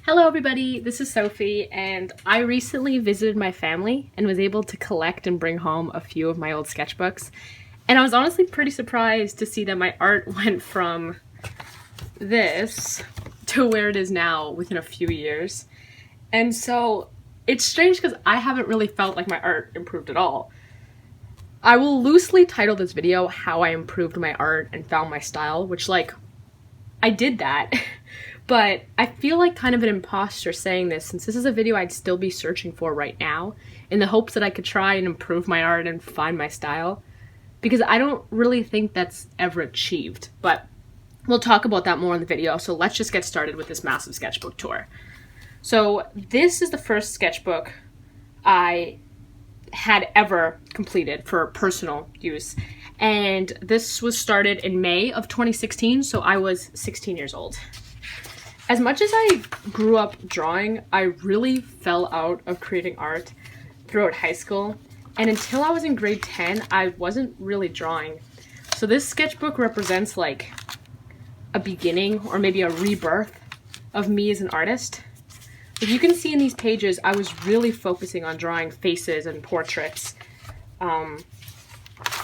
Hello everybody, this is Sophie, and I recently visited my family and was able to collect and bring home a few of my old sketchbooks. And I was honestly pretty surprised to see that my art went from this to where it is now within a few years. And so it's strange because I haven't really felt like my art improved at all. I will loosely title this video How I Improved My Art and Found My Style, which I did that. But I feel like kind of an imposter saying this, since this is a video I'd still be searching for right now in the hopes that I could try and improve my art and find my style, because I don't really think that's ever achieved. But we'll talk about that more in the video, so let's just get started with this massive sketchbook tour. So this is the first sketchbook I had ever completed for personal use, and this was started in May of 2016, so I was 16 years old. As much as I grew up drawing, I really fell out of creating art throughout high school, and until I was in grade 10, I wasn't really drawing. So this sketchbook represents like a beginning or maybe a rebirth of me as an artist. As you can see in these pages, I was really focusing on drawing faces and portraits,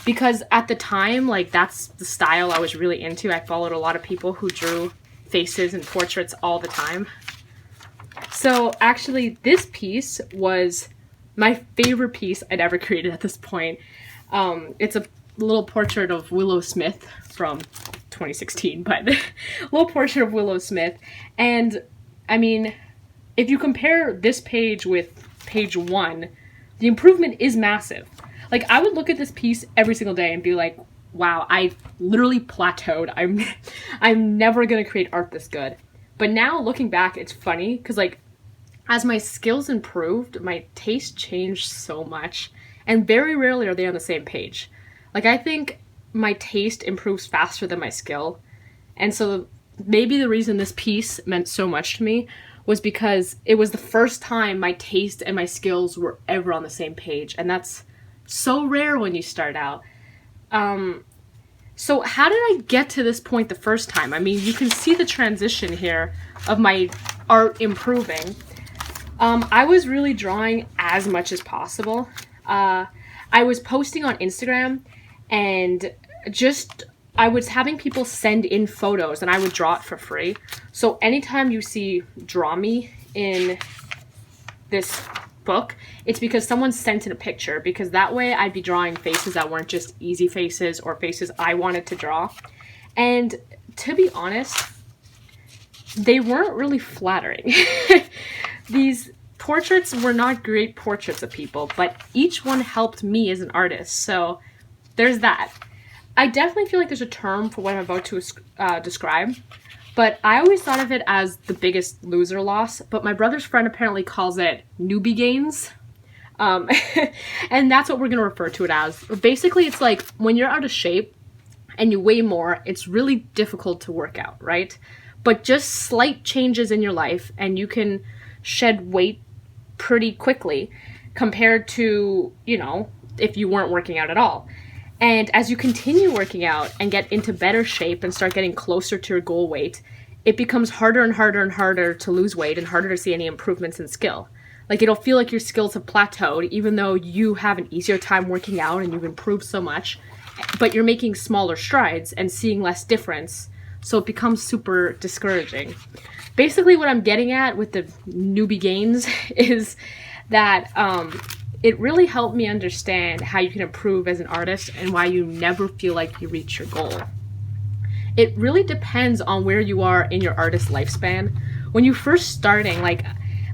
because at the time, that's the style I was really into. I followed a lot of people who drew faces and portraits all the time. So actually this piece was my favorite piece I'd ever created at this point. It's a little portrait of Willow Smith from 2016, but a little portrait of Willow Smith. And I mean, if you compare this page with page 1, the improvement is massive. Like, I would look at this piece every single day and be like, wow, I literally plateaued. I'm never gonna create art this good. But now looking back, it's funny because as my skills improved, my taste changed so much, and very rarely are they on the same page. I think my taste improves faster than my skill, and so maybe the reason this piece meant so much to me was because it was the first time my taste and my skills were ever on the same page, and that's so rare when you start out. So how did I get to this point the first time? I mean, you can see the transition here of my art improving. I was really drawing as much as possible. I was posting on Instagram, and I was having people send in photos and I would draw it for free. So anytime you see "draw me" in this book, it's because someone sent in a picture, because that way I'd be drawing faces that weren't just easy faces or faces I wanted to draw. And to be honest, they weren't really flattering. These portraits were not great portraits of people, but each one helped me as an artist, so there's that. I definitely feel like there's a term for what I'm about to describe, but I always thought of it as the biggest loser loss, but my brother's friend apparently calls it Newbie Gains. And that's what we're going to refer to it as. Basically, it's like when you're out of shape and you weigh more, it's really difficult to work out, right? But just slight changes in your life and you can shed weight pretty quickly compared to, if you weren't working out at all. And as you continue working out and get into better shape and start getting closer to your goal weight, it becomes harder and harder and harder to lose weight and harder to see any improvements in skill. It'll feel like your skills have plateaued, even though you have an easier time working out and you've improved so much, but you're making smaller strides and seeing less difference, so it becomes super discouraging. Basically, what I'm getting at with the Newbie Gains is that it really helped me understand how you can improve as an artist and why you never feel like you reach your goal. It really depends on where you are in your artist lifespan. When you're first starting, like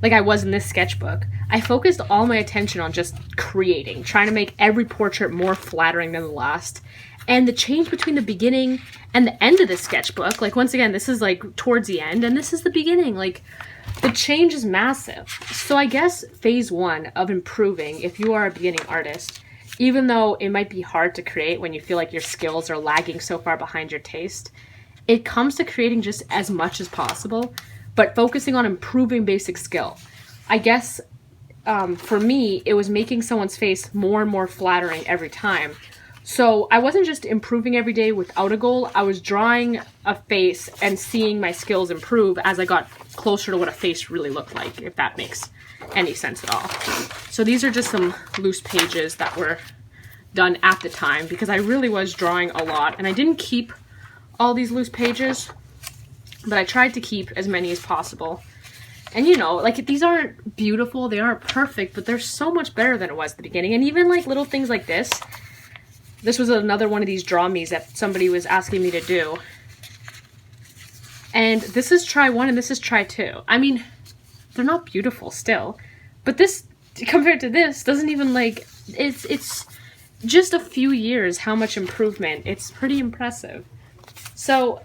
I was in this sketchbook, I focused all my attention on just creating, trying to make every portrait more flattering than the last. And the change between the beginning and the end of this sketchbook, once again, this is towards the end and this is the beginning, the change is massive. So I guess phase 1 of improving, if you are a beginning artist, even though it might be hard to create when you feel like your skills are lagging so far behind your taste, it comes to creating just as much as possible, but focusing on improving basic skill. I guess for me, it was making someone's face more and more flattering every time, So I wasn't just improving every day without a goal. I was drawing a face and seeing my skills improve as I got closer to what a face really looked like, if that makes any sense at all. So these are just some loose pages that were done at the time because I really was drawing a lot, and I didn't keep all these loose pages, but I tried to keep as many as possible. And you know, like, these aren't beautiful, they aren't perfect, but they're so much better than it was at the beginning. And even like little things like this was another one of these draw me's that somebody was asking me to do. And this is try 1 and this is try 2. I mean, they're not beautiful still, but this, compared to this, doesn't even, like, it's just a few years how much improvement. It's pretty impressive. So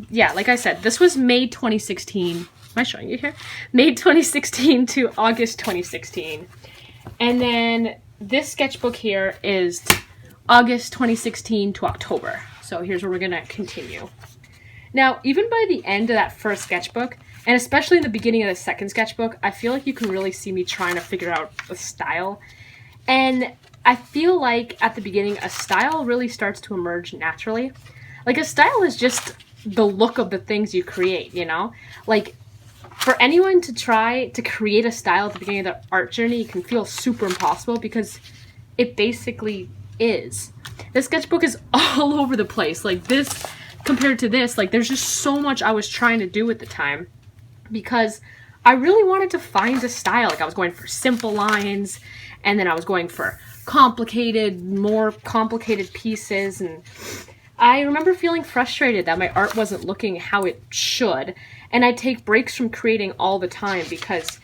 yeah, like I said, this was May 2016. Am I showing you here? May 2016 to August 2016. And then this sketchbook here is August 2016 to October. So here's where we're gonna continue. Now, even by the end of that first sketchbook, and especially in the beginning of the second sketchbook, I feel like you can really see me trying to figure out a style. And I feel like at the beginning, a style really starts to emerge naturally. Like, a style is just the look of the things you create, you know? Like, for anyone to try to create a style at the beginning of their art journey, it can feel super impossible because it basically is. This sketchbook is all over the place. Like, this compared to this, like, there's just so much I was trying to do at the time because I really wanted to find a style. Like, I was going for simple lines, and then I was going for complicated, more complicated pieces, and I remember feeling frustrated that my art wasn't looking how it should, and I'd take breaks from creating all the time because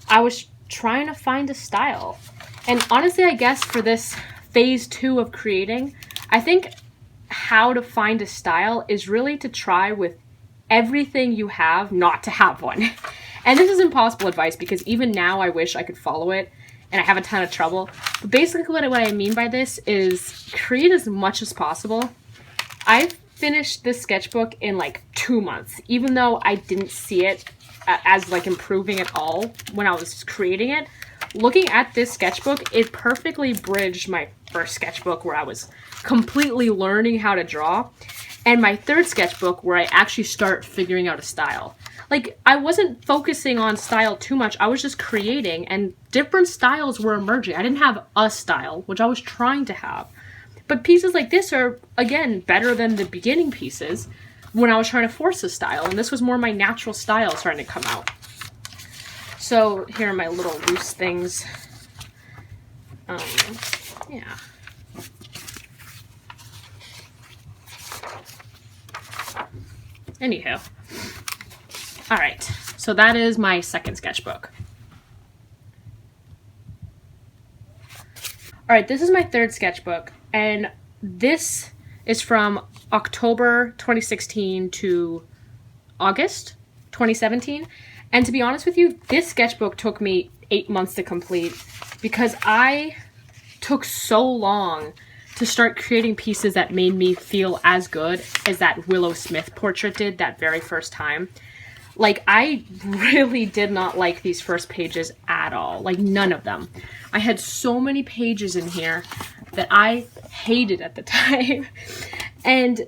I was trying to find a style. And honestly, I guess for this phase 2 of creating, I think how to find a style is really to try with everything you have not to have one. And this is impossible advice because even now I wish I could follow it, and I have a ton of trouble. But basically what I mean by this is create as much as possible. I finished this sketchbook in like 2 months, even though I didn't see it as like improving at all when I was creating it. Looking at this sketchbook, it perfectly bridged my first sketchbook where I was completely learning how to draw, and my third sketchbook where I actually start figuring out a style. Like, I wasn't focusing on style too much, I was just creating, and different styles were emerging. I didn't have a style, which I was trying to have. But pieces like this are, again, better than the beginning pieces when I was trying to force a style, and this was more my natural style starting to come out. So here are my little loose things. Yeah. Anywho. Alright, so that is my second sketchbook. Alright, this is my third sketchbook, and this is from October 2016 to August 2017. And to be honest with you, this sketchbook took me 8 months to complete because I took so long to start creating pieces that made me feel as good as that Willow Smith portrait did that very first time. Like, I really did not like these first pages at all. Like, none of them. I had so many pages in here that I hated at the time. And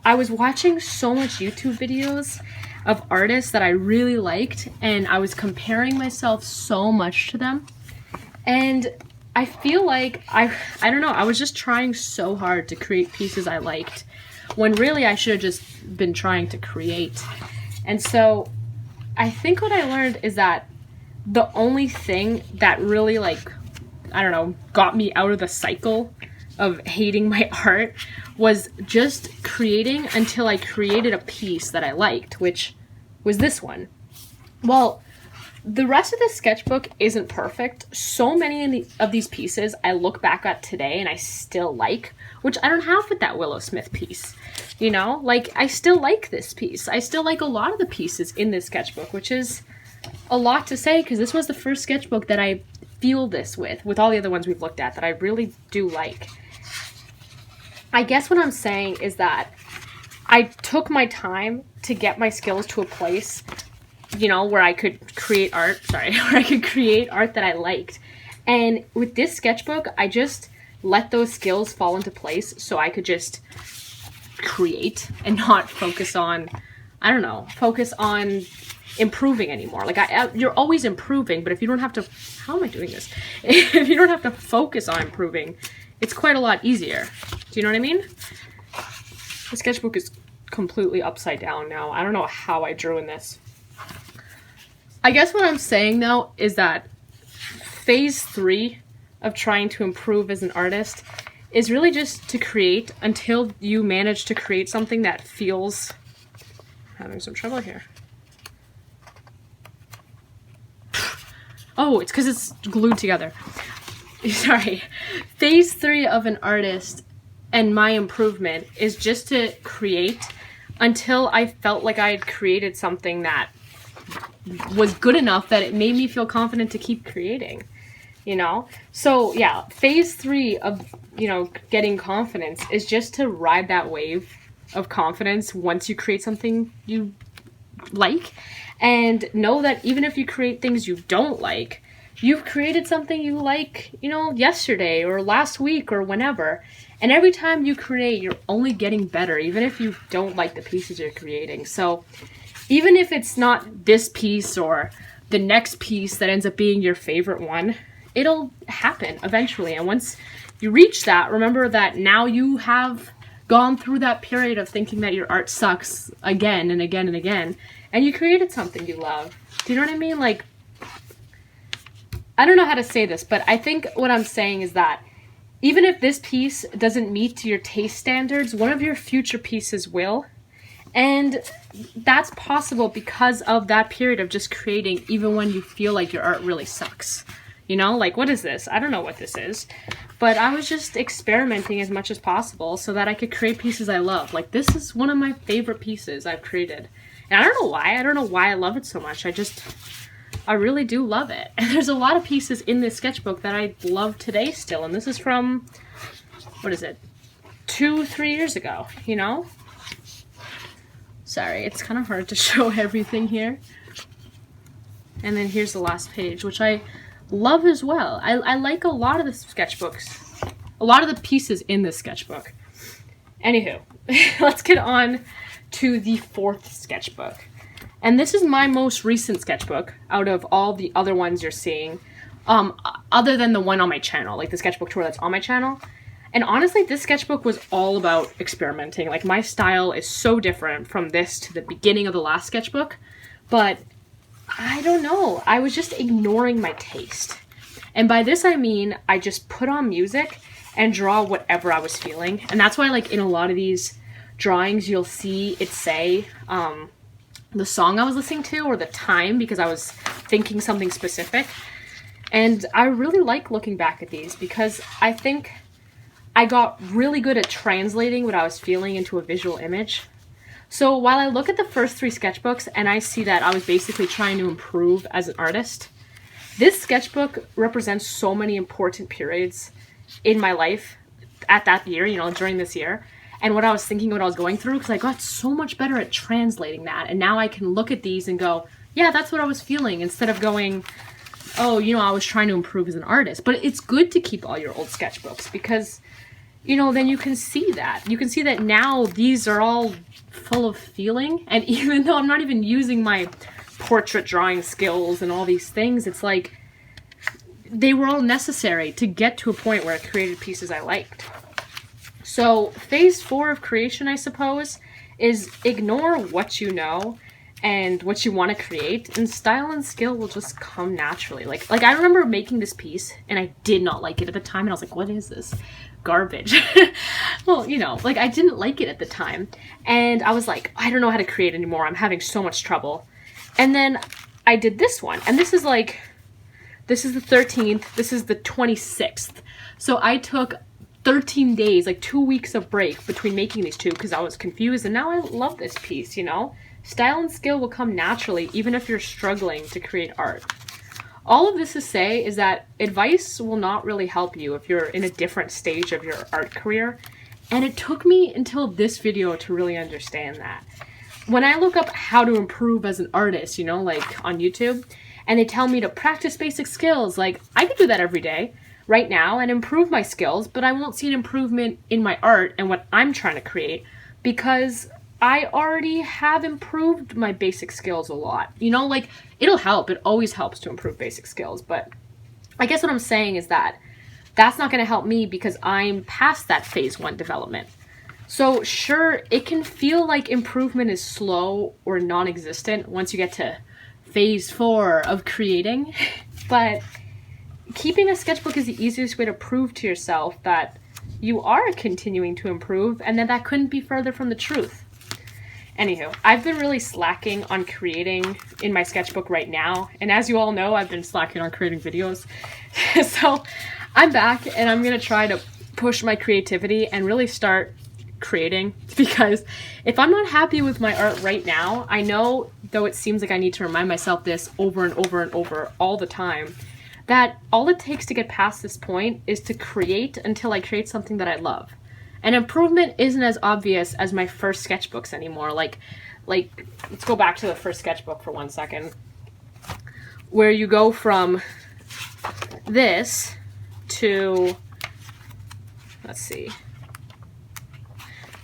I was watching so much YouTube videos of artists that I really liked, and I was comparing myself so much to them. And I feel like, I don't know, I was just trying so hard to create pieces I liked, when really I should have just been trying to create. And so I think what I learned is that the only thing that really, like, I don't know, got me out of the cycle of hating my art was just creating until I created a piece that I liked, which was this one. Well, the rest of this sketchbook isn't perfect. So many of these pieces I look back at today and I still like, which I don't have with that Willow Smith piece. You know, like, I still like this piece. I still like a lot of the pieces in this sketchbook, which is a lot to say because this was the first sketchbook that I feel this with all the other ones we've looked at, that I really do like. I guess what I'm saying is that I took my time to get my skills to a place, you know, where I could create art, where I could create art that I liked. And with this sketchbook, I just let those skills fall into place so I could just create and not focus on, I don't know, focus on improving anymore. Like you're always improving, but if you don't have to, how am I doing this? If you don't have to focus on improving, it's quite a lot easier. Do you know what I mean? The sketchbook is completely upside down now. I don't know how I drew in this. I guess what I'm saying though is that phase 3 of trying to improve as an artist is really just to create until you manage to create something that feels, I'm having some trouble here. Oh, it's because it's glued together. Sorry. Phase 3 of an artist and my improvement is just to create until I felt like I had created something that was good enough that it made me feel confident to keep creating, you know? So yeah, phase 3 of, you know, getting confidence is just to ride that wave of confidence once you create something you like, and know that even if you create things you don't like, you've created something you like, you know, yesterday or last week or whenever. And every time you create, you're only getting better, even if you don't like the pieces you're creating. So even if it's not this piece or the next piece that ends up being your favorite one, it'll happen eventually. And once you reach that, remember that now you have gone through that period of thinking that your art sucks again and again and again, and you created something you love. Do you know what I mean? Like, I don't know how to say this, but I think what I'm saying is that even if this piece doesn't meet your taste standards, one of your future pieces will. And that's possible because of that period of just creating, even when you feel like your art really sucks. You know, like, what is this? I don't know what this is. But I was just experimenting as much as possible so that I could create pieces I love. Like, this is one of my favorite pieces I've created. And I don't know why. I don't know why I love it so much. I really do love it. And there's a lot of pieces in this sketchbook that I love today still. And this is from, what is it, 2-3 years ago, you know? Sorry, it's kind of hard to show everything here. And then here's the last page, which I love as well. I like a lot of the sketchbooks, a lot of the pieces in this sketchbook. Anywho, let's get on to the 4th sketchbook. And this is my most recent sketchbook out of all the other ones you're seeing, other than the one on my channel, like the sketchbook tour that's on my channel. And honestly, this sketchbook was all about experimenting. Like, my style is so different from this to the beginning of the last sketchbook, but I don't know. I was just ignoring my taste. And by this, I mean, I just put on music and draw whatever I was feeling. And that's why, like, in a lot of these drawings, you'll see it say, the song I was listening to or the time, because I was thinking something specific. And I really like looking back at these because I think I got really good at translating what I was feeling into a visual image. So while I look at the first 3 sketchbooks and I see that I was basically trying to improve as an artist, this sketchbook represents so many important periods in my life at that year, you know, during this year. And what I was thinking, what I was going through, because I got so much better at translating that. And now I can look at these and go, yeah, that's what I was feeling, instead of going, oh, you know, I was trying to improve as an artist. But it's good to keep all your old sketchbooks because, you know, then you can see that. You can see that now these are all full of feeling. And even though I'm not even using my portrait drawing skills and all these things, it's like they were all necessary to get to a point where I created pieces I liked. So phase 4 of creation, I suppose, is ignore what you know and what you want to create, and style and skill will just come naturally. Like I remember making this piece and I did not like it at the time, and I was like, what is this? Garbage. Well, you know, like, I didn't like it at the time, and I was like, I don't know how to create anymore. I'm having so much trouble. And then I did this one, and this is the 13th, this is the 26th. So I took 13 days, like 2 weeks of break between making these two because I was confused, and now I love this piece, you know? Style and skill will come naturally even if you're struggling to create art. All of this to say is that advice will not really help you if you're in a different stage of your art career, and it took me until this video to really understand that. When I look up how to improve as an artist, you know, like on YouTube, and they tell me to practice basic skills, like, I could do that every day. right now and improve my skills, but I won't see an improvement in my art and what I'm trying to create because I already have improved my basic skills a lot. You know, like, it'll help. It always helps to improve basic skills, but I guess what I'm saying is that that's not going to help me because I'm past that phase 1 development. So sure, it can feel like improvement is slow or non-existent once you get to phase 4 of creating, but keeping a sketchbook is the easiest way to prove to yourself that you are continuing to improve and that couldn't be further from the truth. Anywho, I've been really slacking on creating in my sketchbook right now, and as you all know, I've been slacking on creating videos. So I'm back and I'm gonna try to push my creativity and really start creating, because if I'm not happy with my art right now, I know, though it seems like I need to remind myself this over and over and over all the time, that all it takes to get past this point is to create until I create something that I love. And improvement isn't as obvious as my first sketchbooks anymore. Like let's go back to the first sketchbook for 1 second, where you go from this to, let's see,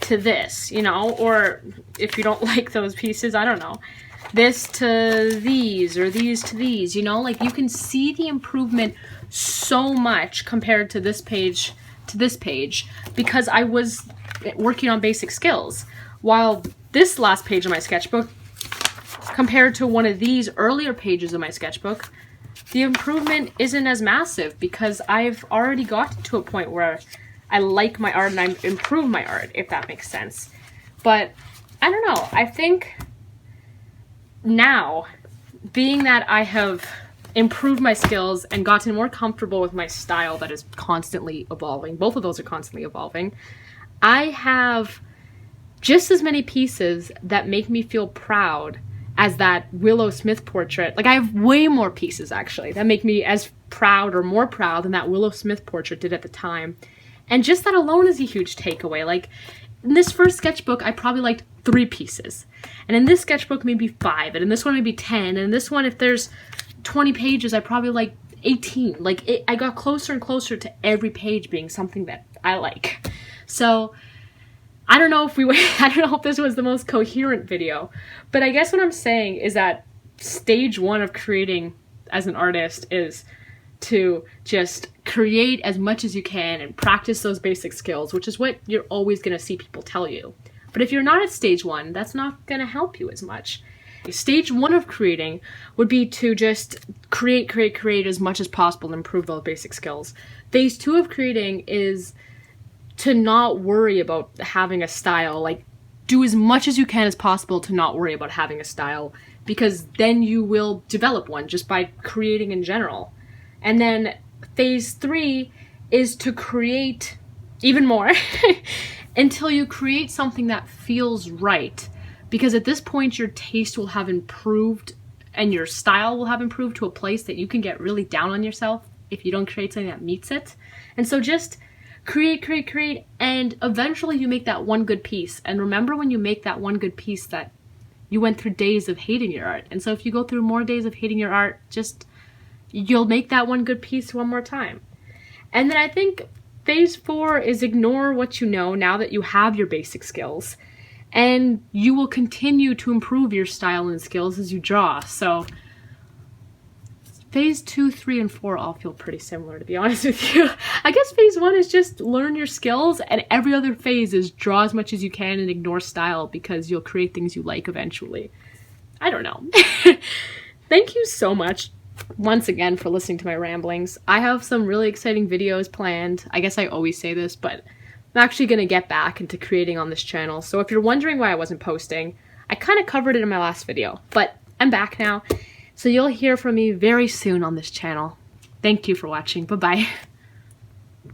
to this, you know, or if you don't like those pieces, I don't know, this to these, or these to these, you know, like you can see the improvement so much compared to this page to this page because I was working on basic skills, while this last page of my sketchbook compared to one of these earlier pages of my sketchbook, the improvement isn't as massive because I've already gotten to a point where I like my art and I improve my art, if that makes sense. But I don't know, I think now, being that I have improved my skills and gotten more comfortable with my style that is constantly evolving, both of those are constantly evolving, I have just as many pieces that make me feel proud as that Willow Smith portrait. Like, I have way more pieces actually that make me as proud or more proud than that Willow Smith portrait did at the time. And just that alone is a huge takeaway. Like, in this first sketchbook, I probably liked 3 pieces. And in this sketchbook, maybe 5. And in this one, maybe 10. And in this one, if there's 20 pages, I probably like 18. Like, I got closer and closer to every page being something that I like. So I don't know if I don't know if this was the most coherent video, but I guess what I'm saying is that stage 1 of creating as an artist is to just create as much as you can and practice those basic skills, which is what you're always going to see people tell you. But if you're not at stage 1, that's not going to help you as much. Stage 1 of creating would be to just create as much as possible and improve those basic skills. Phase 2 of creating is to not worry about having a style. Like, do as much as you can as possible to not worry about having a style, because then you will develop one just by creating in general. And then phase 3 is to create even more until you create something that feels right. Because at this point, your taste will have improved and your style will have improved to a place that you can get really down on yourself if you don't create something that meets it. And so just create, and eventually you make that one good piece. And remember, when you make that one good piece, that you went through days of hating your art. And so if you go through more days of hating your art, you'll make that one good piece one more time. And then I think phase 4 is ignore what you know now that you have your basic skills. And you will continue to improve your style and skills as you draw. So phase 2, 3, and 4 all feel pretty similar, to be honest with you. I guess phase 1 is just learn your skills, and every other phase is draw as much as you can and ignore style, because you'll create things you like eventually. I don't know. Thank you so much once again for listening to my ramblings. I have some really exciting videos planned. I guess I always say this, but I'm actually going to get back into creating on this channel. So if you're wondering why I wasn't posting, I kind of covered it in my last video, but I'm back now. So you'll hear from me very soon on this channel. Thank you for watching. Bye-bye.